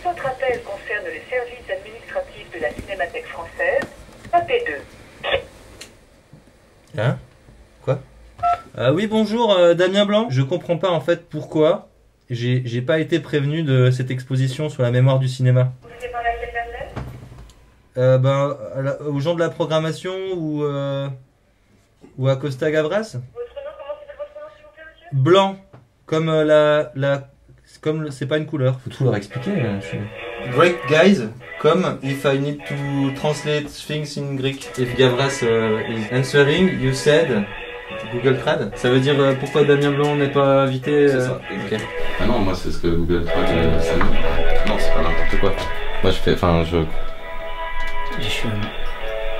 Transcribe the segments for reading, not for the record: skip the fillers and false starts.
Si votre appel concerne les services administratifs de la Cinémathèque française, tapez 2. Hein? Quoi? Oui, bonjour, Damien Blanc. Je comprends pas en fait pourquoi j'ai pas été prévenu de cette exposition sur la mémoire du cinéma. Vous voulez parler à quelle personne? Aux gens de la programmation ou à Costa Gavras? Votre nom, comment s'appelle votre nom, s'il vous plaît, monsieur? Blanc, comme c'est pas une couleur. Faut tout leur expliquer. Greek guys, come if I need to translate things in Greek. If Gavras is answering, you said Google Trad. Ça veut dire pourquoi Damien Blanc n'est pas invité. C'est ça. Ok. Ah non, moi c'est ce que Google Trad ça me... Non, c'est pas n'importe quoi. Moi je fais, Je suis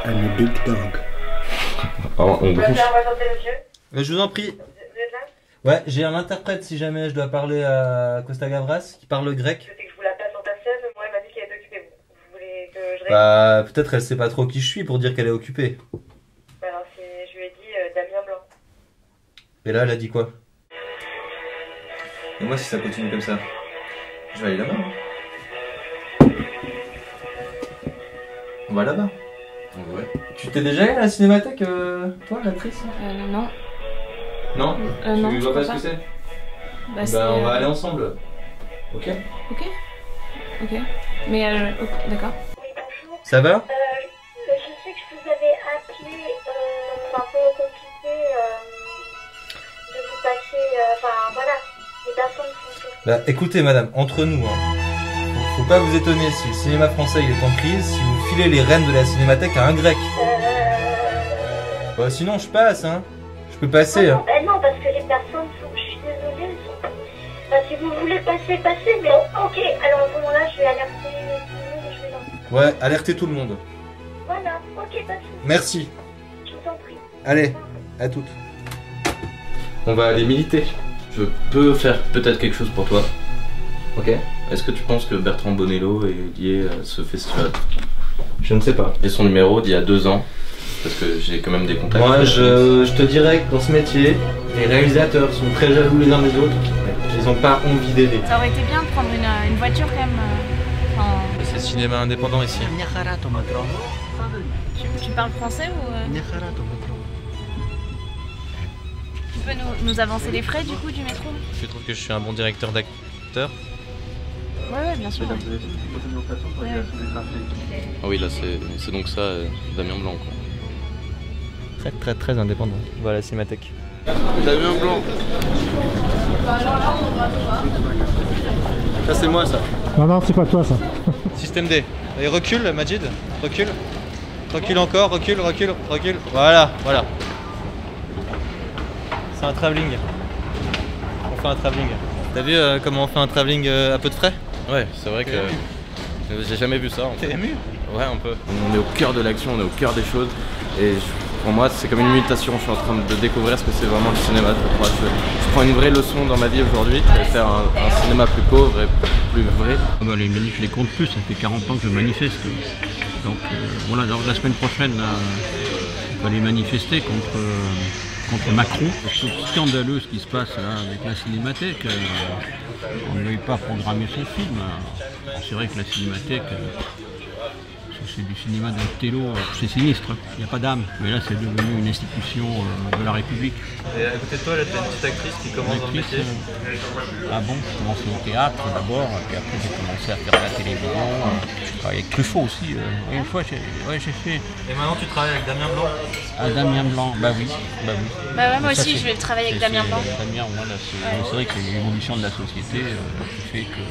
un big dog. en gros, Vous avez présenté, monsieur? Je vous en prie. Vous êtes là? Ouais, j'ai un interprète si jamais je dois parler à Costa Gavras qui parle grec. Je sais que je vous la passe en personne, moi elle m'a dit qu'elle est occupée. Vous voulez que je réponde? Bah, peut-être elle sait pas trop qui je suis pour dire qu'elle est occupée. Alors je lui ai dit Damien Blanc. Et là, elle a dit quoi? Et moi, si ça continue comme ça, je vais aller là-bas. On va là-bas. ouais. Tu t'es déjà allé à la cinémathèque, toi, l'actrice? Non. Non? Non, Tu je vois pas crois ce que c'est? Bah, c'est, Bah, on va aller ensemble. Ok? Ok. Ok. Mais, d'accord. Oui, bonjour. Ça va? Je sais que je vous avais appelé, c'est un peu compliqué de vous passer, voilà, les personnes sont sur... Bah, écoutez, madame, entre nous, hein. Faut pas vous étonner si le cinéma français il est en crise, si vous filez les rênes de la cinémathèque à un grec. Bah, sinon, je passe, hein. Je peux passer, hein. Non, parce que les personnes sont, je suis désolée, elles sont... si vous voulez passer, passez, mais ok, alors à ce moment-là, je vais alerter tout le monde et je vais lancer. Ouais, alertez tout le monde. Voilà, ok, pas de soucis, Merci. je vous en prie. Allez, à toutes. On va aller militer. Je peux faire peut-être quelque chose pour toi. Ok. Est-ce que tu penses que Bertrand Bonello est lié à ce festival? Je ne sais pas. J'ai son numéro d'il y a 2 ans, parce que j'ai quand même des contacts. Moi, je te dirais que dans ce métier, les réalisateurs sont très jaloux les uns des autres. Ils ont pas envie d'aider. Ça aurait été bien de prendre une voiture quand même. C'est le cinéma indépendant ici. Tu parles français ou Tu peux nous avancer les frais du coup du métro? Tu trouves que je suis un bon directeur d'acteur? Ouais, bien sûr. Ouais. Ah oui, là c'est donc ça, Damien Blanc quoi. Très indépendant. Voilà la cinémathèque. Damien Blanc. Ça c'est moi ça. Non, c'est pas toi ça. Système D. Allez, recule Majid, recule. Recule encore, recule. Voilà. C'est un travelling. On fait un travelling. T'as vu comment on fait un travelling à peu de frais? Ouais, c'est vrai que j'ai jamais vu ça. En fait. T'es ému? Ouais, un peu. On est au cœur de l'action, on est au cœur des choses. Et pour moi, c'est comme une mutation. Je suis en train de découvrir ce que c'est vraiment le cinéma. Je prends une vraie leçon dans ma vie aujourd'hui. Je vais faire un cinéma plus pauvre et plus vrai. Les manifs, je les compte plus. Ça fait 40 ans que je manifeste. Donc voilà, alors, la semaine prochaine, on va aller manifester contre Macron. C'est scandaleux ce qui se passe là avec la cinémathèque. On ne veuille pas programmer son film. C'est vrai que la cinémathèque, c'est du cinéma d'un télo, c'est sinistre, il n'y a pas d'âme. Mais là c'est devenu une institution de la République. Et à côté de toi, là, t'as une petite actrice qui commence dans le métier. Ah bon, je commençais au théâtre d'abord, puis après j'ai commencé à faire de la télévision. Je travaillais avec Truffaut aussi. Une fois j'ai fait. Et maintenant tu travailles avec Damien Blanc. Ah, Damien Blanc, bah oui. Bah ouais, moi aussi je vais travailler avec Damien Blanc. Damien, voilà, c'est vrai que l'évolution de la société qui fait que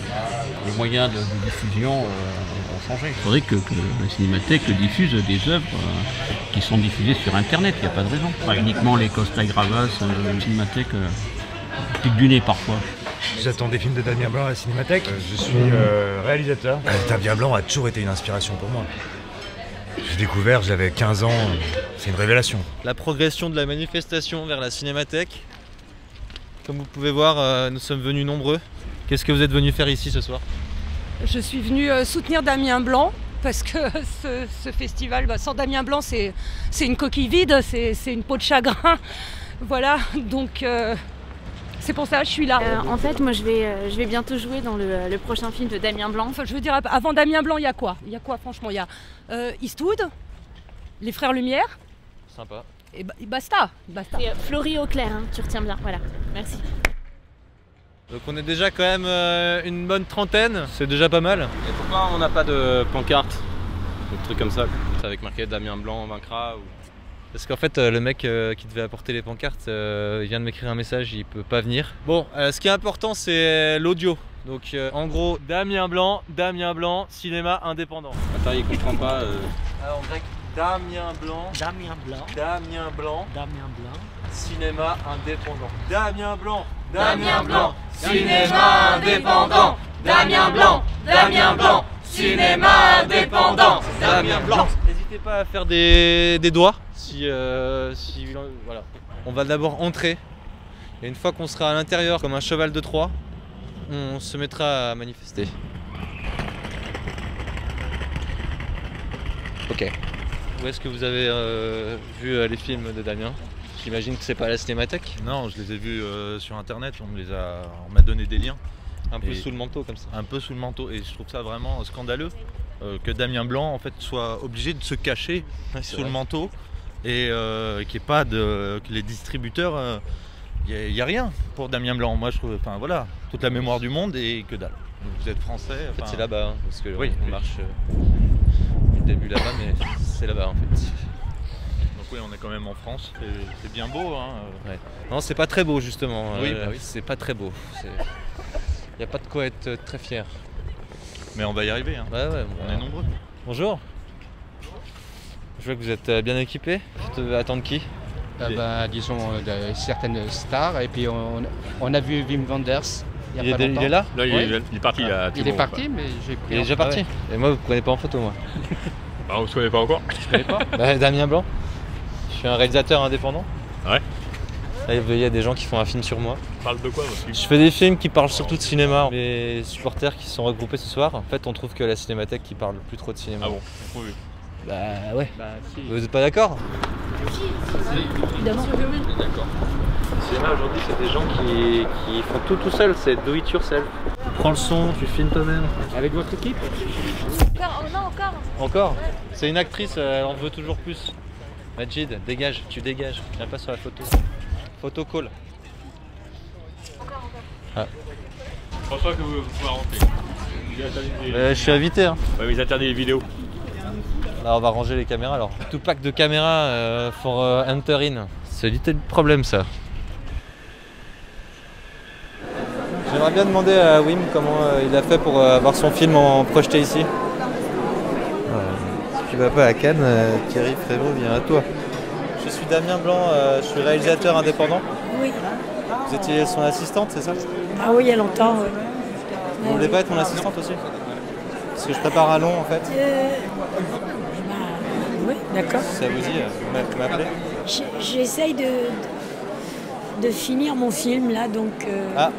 les moyens de diffusion ont changé. Il faudrait que la cinémathèque diffuse des œuvres qui sont diffusées sur internet, il n'y a pas de raison. Pas uniquement les Costa Gavras, la cinémathèque pique du nez parfois. J'attends des films de Damien Blanc à la Cinémathèque. Je suis réalisateur. Damien Blanc a toujours été une inspiration pour moi. J'ai découvert, j'avais 15 ans, c'est une révélation. La progression de la manifestation vers la cinémathèque. Comme vous pouvez voir, nous sommes venus nombreux. Qu'est-ce que vous êtes venus faire ici ce soir? Je suis venue soutenir Damien Blanc parce que ce festival, sans Damien Blanc, c'est une coquille vide, c'est une peau de chagrin. Voilà, donc c'est pour ça, je suis là. En fait, moi je vais bientôt jouer dans le prochain film de Damien Blanc. Enfin, je veux dire, avant Damien Blanc, il y a quoi? Il y a quoi franchement? Il y a Eastwood, les Frères Lumière. Sympa. Et basta. C'est Florie Auclair, hein, tu retiens bien, voilà, merci. Donc on est déjà quand même une bonne trentaine, c'est déjà pas mal. Et pourquoi on n'a pas de pancarte? Des trucs comme ça, avec marqué Damien Blanc vaincra ou... Parce qu'en fait le mec qui devait apporter les pancartes, il vient de m'écrire un message, il peut pas venir. Bon, ce qui est important c'est l'audio. Donc en gros, Damien Blanc, cinéma indépendant. Attends, il comprend pas. Alors en grec, Damien Blanc, cinéma indépendant. Damien Blanc, cinéma indépendant. Damien Blanc, cinéma indépendant. Damien Blanc. N'hésitez pas à faire des doigts si voilà. On va d'abord entrer et une fois qu'on sera à l'intérieur comme un cheval de Troie, on se mettra à manifester. Ok. Où est-ce que vous avez vu les films de Damien? J'imagine que c'est pas à la Cinémathèque? Non, je les ai vus sur internet, on m'a donné des liens. Un peu sous le manteau comme ça. Un peu sous le manteau, et je trouve ça vraiment scandaleux que Damien Blanc en fait soit obligé de se cacher sous le manteau et qu'il n'y ait pas que les distributeurs, il n'y a rien pour Damien Blanc. Moi je trouve, enfin voilà, toute la mémoire du monde et que dalle. Vous êtes français. En fait c'est là-bas, hein, parce que oui, on marche au début là-bas, mais c'est là-bas en fait. Donc oui, on est quand même en France, c'est bien beau. Hein. Ouais. Non, c'est pas très beau justement. Oui, bah oui. C'est pas très beau. Il n'y a pas de quoi être très fier. Mais on va y arriver, hein. Ouais, on est nombreux. Bonjour. Je vois que vous êtes bien équipés. Tu veux attendre qui? Disons certaines stars, et puis on a vu Wim Wenders. Il est là? Là, il est parti. Il est parti, mais j'ai pris. Il est déjà parti. Et moi, vous ne prenez pas en photo, moi. Bah, on se connaît pas encore. Je connais pas. Damien Blanc. Je suis un réalisateur indépendant. Ouais. Là, il y a des gens qui font un film sur moi. Tu parles de quoi, votre film? Je fais des films qui parlent surtout de cinéma. Les supporters qui se sont regroupés ce soir, en fait, on trouve que la Cinémathèque qui parle plus trop de cinéma. Ah bon? Oui. Bah ouais. Bah, si. Vous êtes pas d'accord? Évidemment. D'accord. Le cinéma aujourd'hui, c'est des gens qui font tout seul, c'est do it yourself. Prends le son, tu filmes toi-même. Avec votre équipe? Encore. Encore? C'est une actrice, elle en veut toujours plus. Majid, dégage, tu dégages. Viens pas sur la photo. Photo call. Je pense pas que vous pouvez rentrer. Je suis invité. Hein. Ouais, mais ils interdisent les vidéos. Là, on va ranger les caméras alors. Tout pack de caméras for enter in. C'est le problème ça. J'aimerais bien demander à Wim comment il a fait pour avoir son film en projeté ici. Si tu vas pas à Cannes, Thierry Frémaux vient à toi. Je suis Damien Blanc, je suis réalisateur indépendant. Oui. Vous étiez son assistante, c'est ça? Ah oui, il y a longtemps, oui. Vous voulez pas être mon assistante aussi? Parce que je prépare un long en fait. Oui, d'accord. Ça vous dit, vous m'appelez? J'essaye de finir mon film là, donc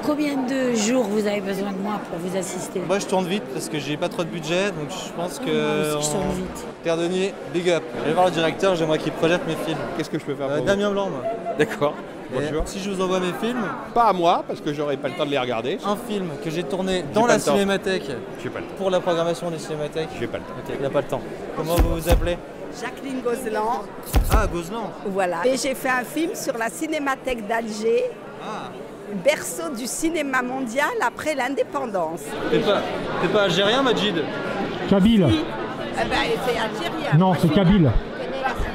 combien de jours vous avez besoin de moi pour vous assister? Moi je tourne vite parce que j'ai pas trop de budget, donc je pense que... Moi aussi, je tourne vite. Pierre Denis, big up. Je vais voir le directeur, j'aimerais qu'il projette mes films. Qu'est-ce que je peux faire pour Damien Blanc, moi. D'accord. Bonjour. Si je vous envoie mes films... Pas à moi, parce que j'aurai pas le temps de les regarder. Un film que j'ai tourné dans la Cinémathèque. J'ai pas le temps. Pour la programmation des Cinémathèques. J'ai pas le temps. Ok, il n'y a pas le temps. Comment vous vous appelez? Jacqueline Gozlan. Ah, Gozlan. Voilà. Et j'ai fait un film sur la Cinémathèque d'Alger. Berceau du cinéma mondial après l'indépendance. T'es pas algérien, Majid? Kabyle. Eh ben, c'est algérien. Non, c'est Kabyle.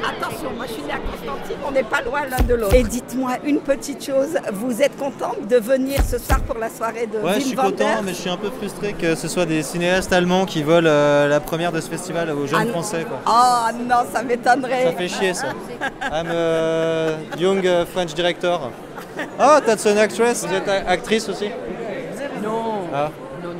Attention, moi je suis née à Constantine, on n'est pas loin l'un de l'autre. Et dites-moi une petite chose, vous êtes contente de venir ce soir pour la soirée de Wim Wenders? Ouais, je suis content, mais je suis un peu frustré que ce soit des cinéastes allemands qui volent la première de ce festival aux jeunes français. Quoi. Oh non, ça m'étonnerait. Ça fait chier ça. I'm a young French director. Oh, that's an actress. Vous êtes actrice aussi? Non. Ah. Non.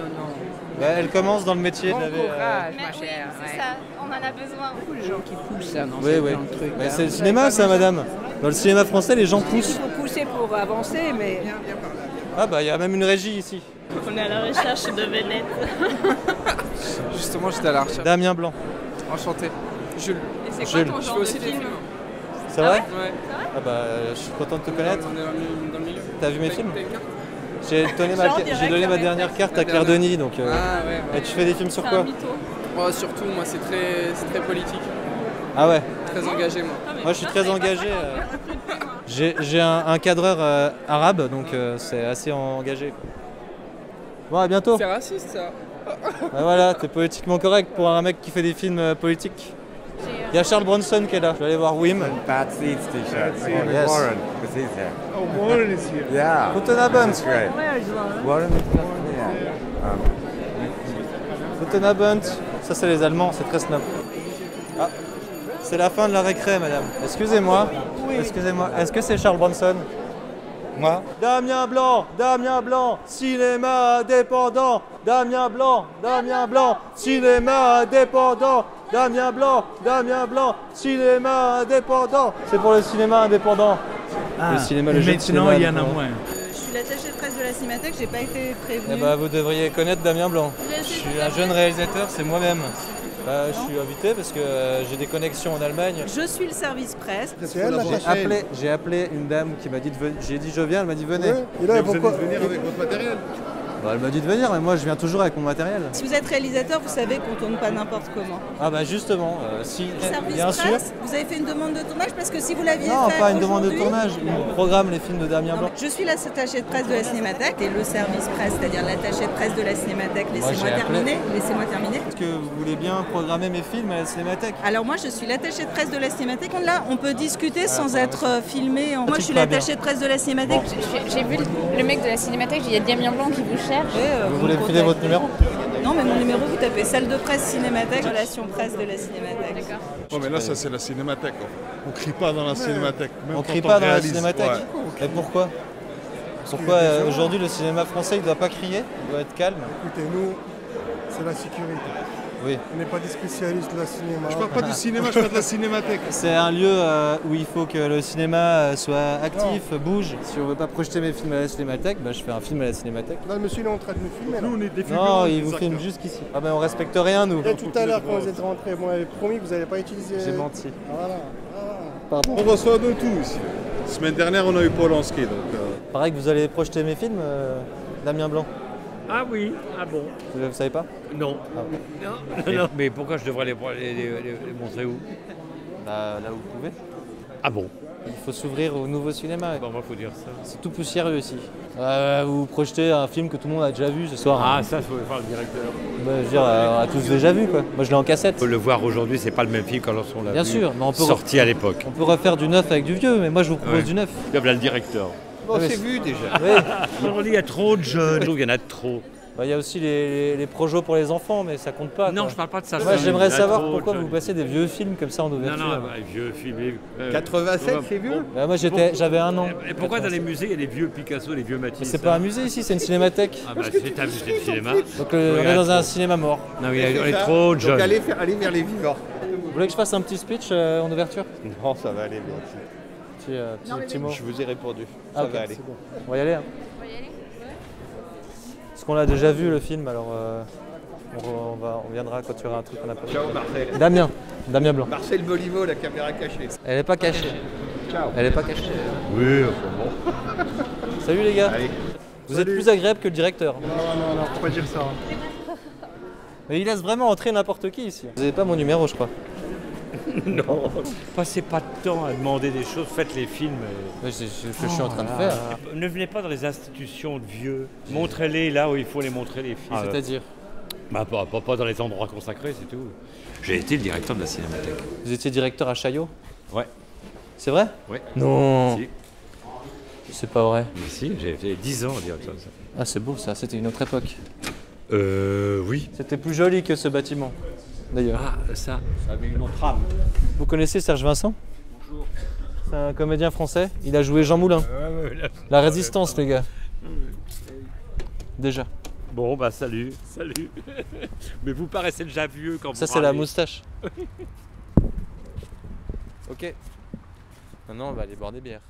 Bah, elle commence dans le métier. Bon courage, ma chère. Oui, c'est ça, on en a besoin. Beaucoup de gens qui poussent ça dans ce truc. Mais c'est le cinéma ça, madame. Dans le cinéma français, les gens poussent. Il faut pousser pour avancer, mais... Ah bah, il y a même une régie ici. On est à la recherche de Vénette. Justement, j'étais à la recherche. Damien Blanc. Enchanté. Jules. Et c'est quoi ton Je genre fais aussi de des film? films. C'est vrai? Ouais. Ah bah, je suis content de te connaître. On est dans le milieu. T'as vu mes films? J'ai donné ma dernière carte à Claire Denis, donc... Et tu fais des films sur quoi? Surtout, moi, c'est très politique. Ah ouais? Très engagé, moi. Moi, je suis très engagé. J'ai un cadreur arabe, donc c'est assez engagé. Bon, à bientôt. C'est raciste, ça. Voilà, t'es politiquement correct pour un mec qui fait des films politiques. Il y a Charles Bronson qui est là. Je vais aller voir Wim. Bad Seeds t-shirt. Oh, yes. Warren, because he's here. Oh, Warren is here. Yeah. Guten Abend. That's great. Where is Warren? Warren is here. Guten Abend. Ça, c'est les Allemands, c'est très snob. Ah, c'est la fin de la récré, madame. Excusez-moi. Excusez-moi. Est-ce que c'est Charles Bronson? Moi. Damien Blanc, cinéma indépendant. Damien Blanc, cinéma indépendant. Damien Blanc, cinéma indépendant. C'est pour le cinéma indépendant. Le cinéma, le jeu de cinéma. Maintenant, il y en a moins. Je suis l'attaché de presse de la Cinémathèque, j'ai pas été prévenue. Eh ben, vous devriez connaître Damien Blanc. Je suis un jeune réalisateur, c'est moi-même. Je suis invité parce que j'ai des connexions en Allemagne. Je suis le service presse. J'ai appelé une dame qui m'a dit de venir. J'ai dit je viens, elle m'a dit venez. Oui. Et là, pourquoi vous venir avec votre matériel? Elle m'a dit de venir, mais moi je viens toujours avec mon matériel. Si vous êtes réalisateur, vous savez qu'on tourne pas n'importe comment. Ah bah justement, si, bien sûr. Vous avez fait une demande de tournage parce que si vous l'aviez fait Non, pas une demande de tournage, on programme les films de Damien Blanc. Je suis l'attaché de presse de la Cinémathèque et le service presse, c'est-à-dire l'attaché de presse de la Cinémathèque. Laissez-moi terminer. Est-ce que vous voulez bien programmer mes films à la Cinémathèque? Alors moi je suis l'attaché de presse de la Cinémathèque. Là, on peut discuter sans être filmé. Moi je suis l'attaché de presse de la Cinémathèque. J'ai vu le mec de la Cinémathèque, il y a Damien Blanc qui vous cherche. Vous voulez filer votre numéro? Non, mais mon numéro, vous tapez salle de presse Cinémathèque, relation presse de la Cinémathèque. Oh, mais là, ça, c'est la Cinémathèque. On crie pas dans la Cinémathèque. On crie pas dans la Cinémathèque? Et pourquoi? Pourquoi aujourd'hui le cinéma français il doit pas crier? Il doit être calme? Écoutez, nous, c'est la sécurité. Oui. On n'est pas des spécialistes de la cinéma. Je parle pas du cinéma, je parle de la Cinémathèque. C'est un lieu où il faut que le cinéma soit actif, bouge. Si on veut pas projeter mes films à la Cinémathèque, je fais un film à la Cinémathèque. Là, le monsieur il est en train de nous filmer. Nous, on est des films. Non, il vous filme jusqu'ici. Ah ben on respecte rien nous. Et tout à l'heure quand vous êtes rentrés, vous m'avez promis que vous n'allez pas utiliser... J'ai menti. Voilà. Pardon. On reçoit de tout ici. La semaine dernière, on a eu Polanski. Donc, Pareil que vous allez projeter mes films, Damien Blanc. Ah oui, ah bon. Vous savez pas? Non. Ah. Non. Mais pourquoi je devrais les montrer où? Là où vous pouvez. Ah bon? Il faut s'ouvrir au nouveau cinéma. Bon, faut dire ça. C'est tout poussiéreux aussi. Vous projetez un film que tout le monde a déjà vu ce soir. Ah, ça, il faut voir le directeur. Je veux dire, on a tous déjà vu quoi. Moi je l'ai en cassette. Le voir aujourd'hui, c'est pas le même film quand on l'a vu. Bien sûr, mais on peut sorti à l'époque. On peut refaire du neuf avec du vieux, mais moi je vous propose du neuf. Comme là le directeur. Bon, c'est vu déjà. Aujourd'hui, il y a trop de jeunes. Il y en a trop. Il y a aussi les projets pour les enfants, mais ça compte pas. Non, je parle pas de ça. Moi, j'aimerais savoir pourquoi vous passez des vieux films comme ça en ouverture. Non, vieux films. 87, c'est vieux. Moi, j'avais 1 an. Et pourquoi dans les musées, il y a des vieux Picasso, des vieux Matisse? C'est pas un musée ici, c'est une cinémathèque. Ah c'est un musée de cinéma. Donc on est dans un cinéma mort. Non, on est trop de jeunes. Donc allez vers les vivants. Vous voulez que je fasse un petit speech en ouverture? Non, ça va aller, merci. Petit mot. Je vous ai répondu. Ça va aller. Bon. On va y aller. Parce qu'on l'a déjà vu le film, alors on viendra quand tu auras un truc qu'on a pas vu. Ciao Marcel. Damien Blanc. Marcel Boliveau, la caméra cachée. Elle est pas cachée. Ciao. Elle est pas cachée. Oui, enfin bon. Salut les gars. Allez. Vous êtes plus agréable que le directeur. Non, faut pas dire ça. Mais il laisse vraiment entrer n'importe qui ici. Vous avez pas mon numéro, je crois. Non, passez pas de temps à demander des choses, faites les films. C'est ce que je suis en train de faire. Ne venez pas dans les institutions de vieux, montrez-les là où il faut les montrer les films. C'est-à-dire pas dans les endroits consacrés, c'est tout. J'ai été le directeur de la Cinémathèque. Vous étiez directeur à Chaillot? Ouais. C'est vrai? Ouais. Non. Si. C'est pas vrai. Mais si, j'ai fait 10 ans directeur de ça. Ah c'est beau ça, c'était une autre époque. Oui. C'était plus joli que ce bâtiment. D'ailleurs. Ah, ça avait une autre âme. Vous connaissez Serge Vincent? Bonjour. C'est un comédien français. Il a joué Jean Moulin. La Résistance, les gars. Déjà. Bon, salut. Salut. Mais vous paraissez déjà vieux quand vous Ça, c'est la moustache. Ok. Maintenant, on va aller boire des bières.